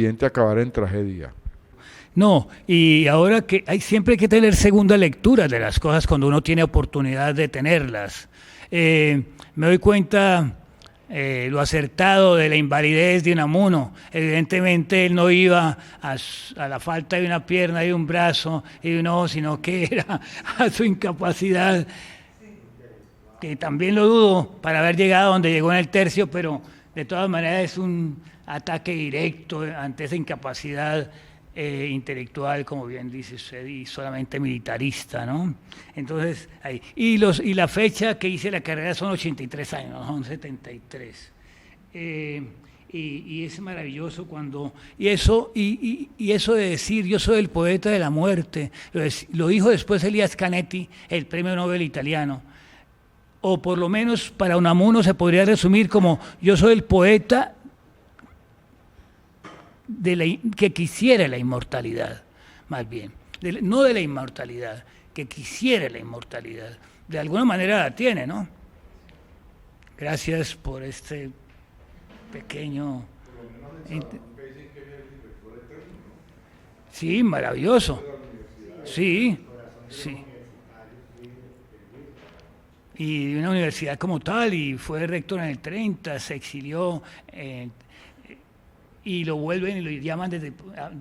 accidente acabara en tragedia. No, y ahora que siempre hay que tener segunda lectura de las cosas cuando uno tiene oportunidad de tenerlas. Me doy cuenta lo acertado de la invalidez de Unamuno. Evidentemente él no iba a la falta de una pierna y un brazo y un ojo, sino que era a su incapacidad, que también lo dudo para haber llegado donde llegó en el tercio, pero de todas maneras es un ataque directo ante esa incapacidad intelectual, como bien dice usted, y solamente militarista, ¿no? Entonces, ahí. Y la fecha que hice la carrera son 83 años, no son 73. Y es maravilloso cuando... Y eso de decir, yo soy el poeta de la muerte, lo dijo después Elias Canetti, el premio Nobel italiano, o por lo menos para Unamuno se podría resumir como yo soy el poeta que quisiera la inmortalidad, más bien, no de la inmortalidad, que quisiera la inmortalidad. De alguna manera la tiene, ¿no? Gracias por este pequeño... Sí, maravilloso. Sí, sí. Y de una universidad como tal, y fue rector en el 30, se exilió... y lo vuelven y lo llaman desde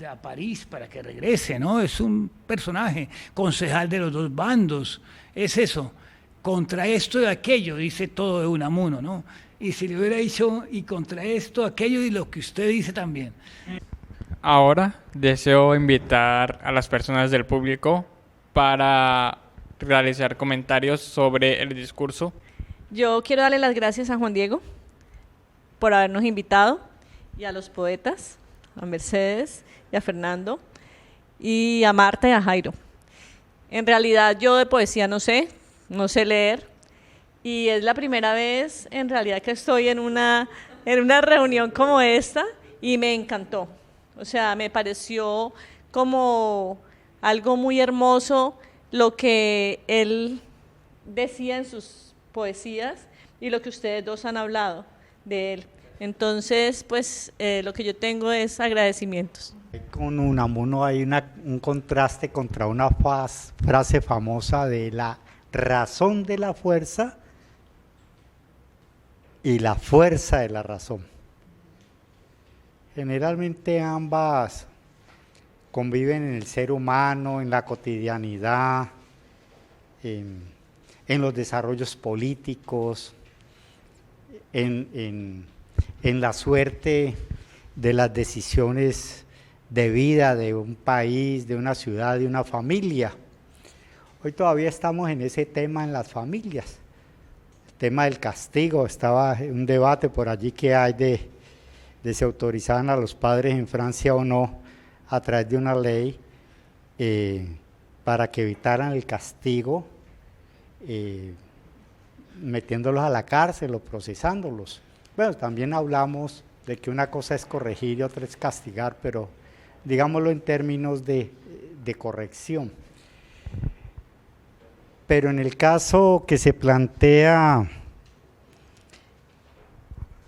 a París para que regrese, ¿no? Es un personaje, concejal de los dos bandos, es eso, contra esto y aquello, dice todo de Unamuno, ¿no? Y si le hubiera dicho, y contra esto, aquello y lo que usted dice también. Ahora deseo invitar a las personas del público para realizar comentarios sobre el discurso. Yo quiero darle las gracias a Juan Diego por habernos invitado, y a los poetas, a Mercedes y a Fernando, y a Marta y a Jairo. En realidad yo de poesía no sé leer, y es la primera vez en realidad que estoy en una reunión como esta, y me encantó. O sea, me pareció como algo muy hermoso lo que él decía en sus poesías y lo que ustedes dos han hablado de él. Entonces, pues, lo que yo tengo es agradecimientos. Con Unamuno hay un contraste contra una frase famosa de la razón de la fuerza y la fuerza de la razón. Generalmente ambas conviven en el ser humano, en la cotidianidad, en los desarrollos políticos, en la suerte de las decisiones de vida de un país, de una ciudad, de una familia. Hoy todavía estamos en ese tema en las familias. El tema del castigo, estaba un debate por allí que hay de si autorizaban a los padres en Francia o no a través de una ley para que evitaran el castigo, metiéndolos a la cárcel o procesándolos. Bueno, también hablamos de que una cosa es corregir y otra es castigar, pero digámoslo en términos de corrección. Pero en el caso que se plantea,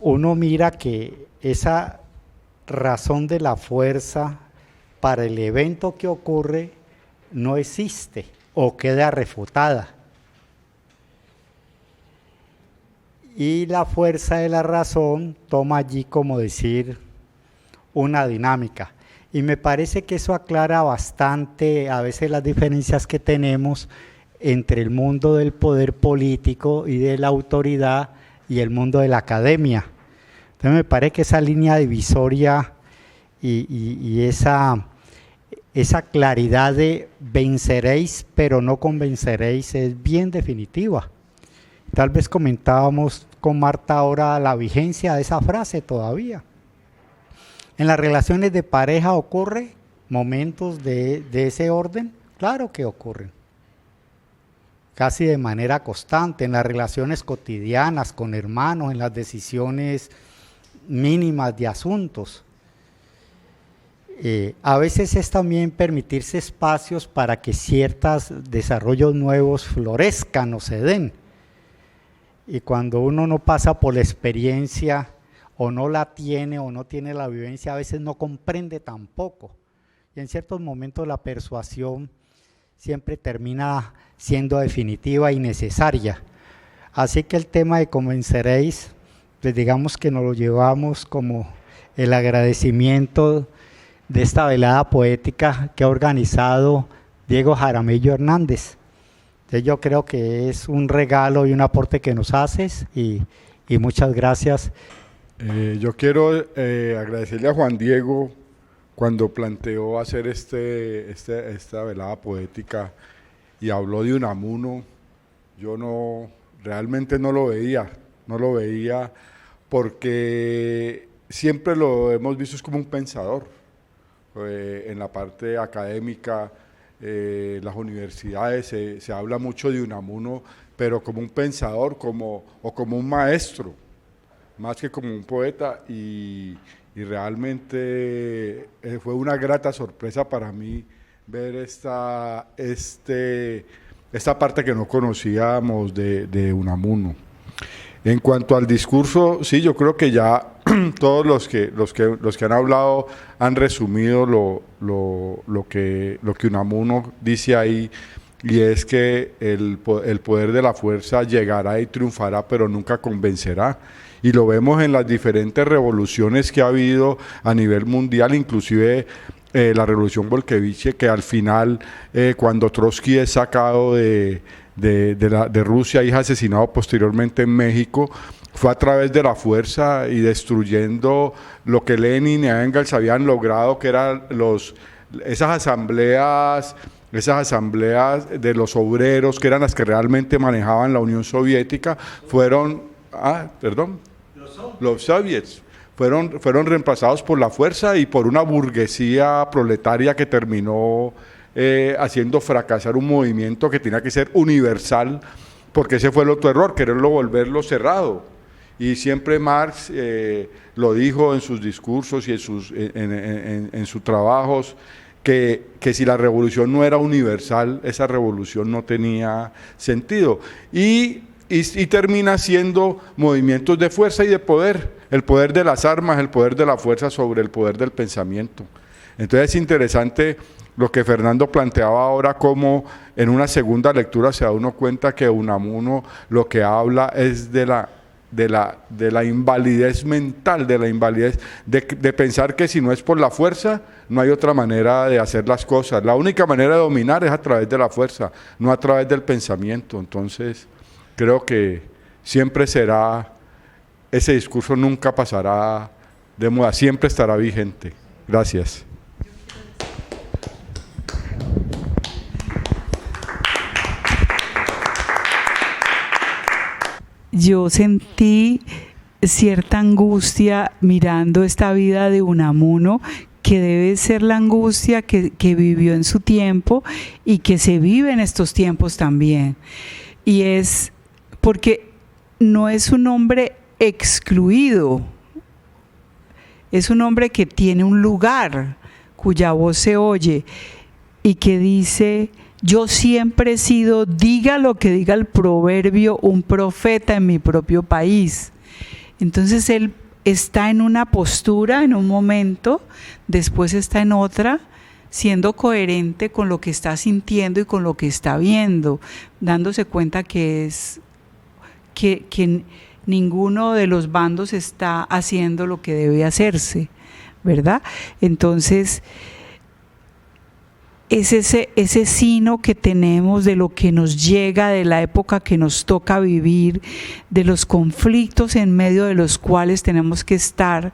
uno mira que esa razón de la fuerza para el evento que ocurre no existe o queda refutada. Y la fuerza de la razón toma allí, como decir, una dinámica. Y me parece que eso aclara bastante a veces las diferencias que tenemos entre el mundo del poder político y de la autoridad y el mundo de la academia. Entonces me parece que esa línea divisoria y esa claridad de venceréis pero no convenceréis es bien definitiva. Tal vez comentábamos con Marta ahora la vigencia de esa frase todavía. En las relaciones de pareja ocurre momentos de ese orden, claro que ocurren. Casi de manera constante, en las relaciones cotidianas con hermanos, en las decisiones mínimas de asuntos. A veces es también permitirse espacios para que ciertos desarrollos nuevos florezcan o se den. Y cuando uno no pasa por la experiencia o no la tiene o no tiene la vivencia, a veces no comprende tampoco. Y en ciertos momentos la persuasión siempre termina siendo definitiva y necesaria. Así que el tema de convenceréis, pues digamos que nos lo llevamos como el agradecimiento de esta velada poética que ha organizado Diego Jaramillo Hernández. Entonces yo creo que es un regalo y un aporte que nos haces y muchas gracias. Yo quiero agradecerle a Juan Diego cuando planteó hacer esta velada poética y habló de Unamuno. Yo realmente no lo veía porque siempre lo hemos visto como un pensador. En la parte académica, las universidades se habla mucho de Unamuno, pero como un pensador o como un maestro, más que como un poeta, y realmente fue una grata sorpresa para mí ver esta parte que no conocíamos de Unamuno. En cuanto al discurso, sí, yo creo que ya todos los que han hablado han resumido lo que Unamuno dice ahí, y es que el poder de la fuerza llegará y triunfará, pero nunca convencerá. Y lo vemos en las diferentes revoluciones que ha habido a nivel mundial, inclusive la revolución bolchevique, que al final, cuando Trotsky es sacado de Rusia y es asesinado posteriormente en México, fue a través de la fuerza y destruyendo lo que Lenin y Engels habían logrado, que eran esas asambleas de los obreros, que eran las que realmente manejaban la Unión Soviética, los soviets fueron reemplazados por la fuerza y por una burguesía proletaria que terminó haciendo fracasar un movimiento que tenía que ser universal, porque ese fue el otro error, quererlo volverlo cerrado. Y siempre Marx lo dijo en sus discursos y en sus trabajos, que si la revolución no era universal, esa revolución no tenía sentido. Y termina siendo movimientos de fuerza y de poder, el poder de las armas, el poder de la fuerza sobre el poder del pensamiento. Entonces es interesante lo que Fernando planteaba ahora, como en una segunda lectura se da uno cuenta que Unamuno lo que habla es de la invalidez mental, de la invalidez de pensar que si no es por la fuerza, no hay otra manera de hacer las cosas. La única manera de dominar es a través de la fuerza, no a través del pensamiento. Entonces, creo que siempre será, ese discurso nunca pasará de moda, siempre estará vigente. Gracias. Yo sentí cierta angustia mirando esta vida de Unamuno, que debe ser la angustia que vivió en su tiempo y que se vive en estos tiempos también. Y es porque no es un hombre excluido, es un hombre que tiene un lugar, cuya voz se oye y que dice: yo siempre he sido, diga lo que diga el proverbio, un profeta en mi propio país. Entonces él está en una postura en un momento, después está en otra, siendo coherente con lo que está sintiendo y con lo que está viendo, dándose cuenta que ninguno de los bandos está haciendo lo que debe hacerse, ¿verdad? Entonces, es ese sino que tenemos de lo que nos llega, de la época que nos toca vivir, de los conflictos en medio de los cuales tenemos que estar.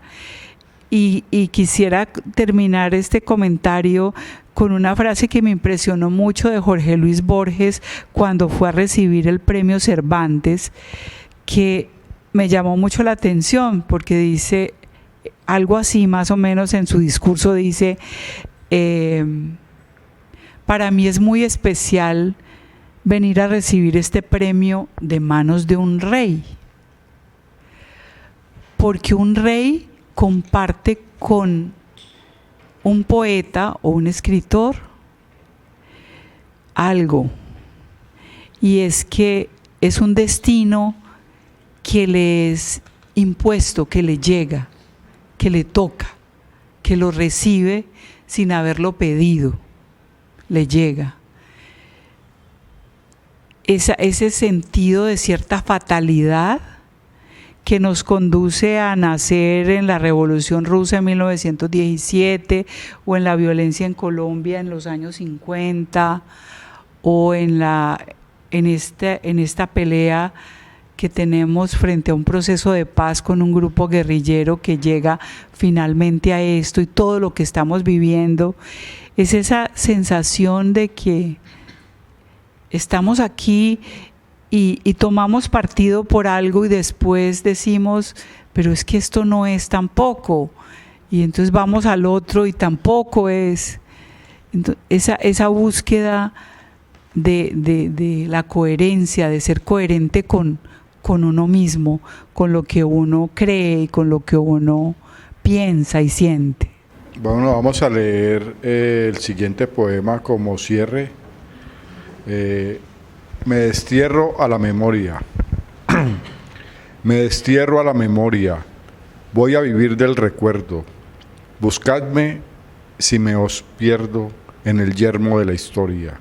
Y quisiera terminar este comentario con una frase que me impresionó mucho de Jorge Luis Borges cuando fue a recibir el premio Cervantes, que me llamó mucho la atención porque dice algo así, más o menos en su discurso dice: para mí es muy especial venir a recibir este premio de manos de un rey, porque un rey comparte con un poeta o un escritor algo, y es que es un destino que les impuesto, que le llega, que le toca, que lo recibe sin haberlo pedido, le llega. Ese sentido de cierta fatalidad que nos conduce a nacer en la Revolución Rusa en 1917 o en la violencia en Colombia en los años 50 o en esta pelea que tenemos frente a un proceso de paz con un grupo guerrillero que llega finalmente a esto, y todo lo que estamos viviendo es esa sensación de que estamos aquí y tomamos partido por algo y después decimos, pero es que esto no es tampoco, y entonces vamos al otro y tampoco es. Entonces, esa búsqueda de la coherencia, de ser coherente con uno mismo, con lo que uno cree y con lo que uno piensa y siente. Bueno, vamos a leer el siguiente poema como cierre. Me destierro a la memoria. Me destierro a la memoria. Voy a vivir del recuerdo. Buscadme si me os pierdo en el yermo de la historia.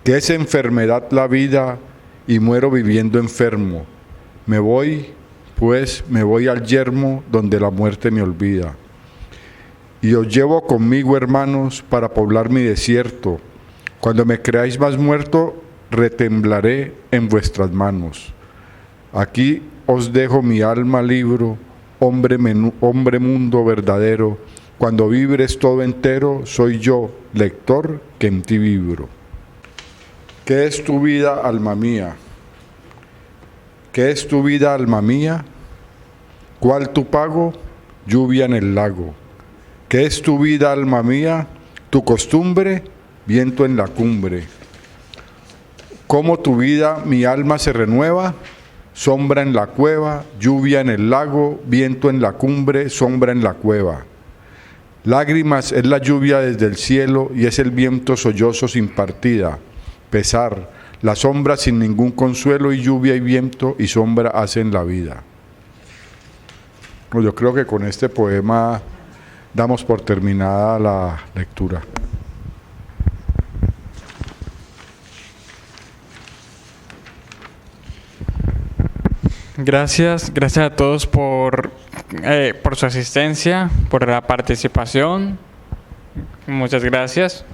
Que es enfermedad la vida y muero viviendo enfermo. Me voy, pues me voy al yermo donde la muerte me olvida. Y os llevo conmigo, hermanos, para poblar mi desierto. Cuando me creáis más muerto, retemblaré en vuestras manos. Aquí os dejo mi alma libro, hombre mundo verdadero. Cuando vibres todo entero, soy yo, lector, que en ti vibro. ¿Qué es tu vida, alma mía? ¿Qué es tu vida, alma mía? ¿Cuál tu pago? Lluvia en el lago. ¿Qué es tu vida, alma mía? Tu costumbre, viento en la cumbre. ¿Cómo tu vida, mi alma se renueva? Sombra en la cueva, lluvia en el lago, viento en la cumbre, sombra en la cueva. Lágrimas es la lluvia desde el cielo y es el viento sollozo sin partida. Pesar, la sombra sin ningún consuelo, y lluvia y viento y sombra hacen la vida. Bueno, yo creo que con este poema damos por terminada la lectura. Gracias a todos por su asistencia, por la participación. Muchas gracias.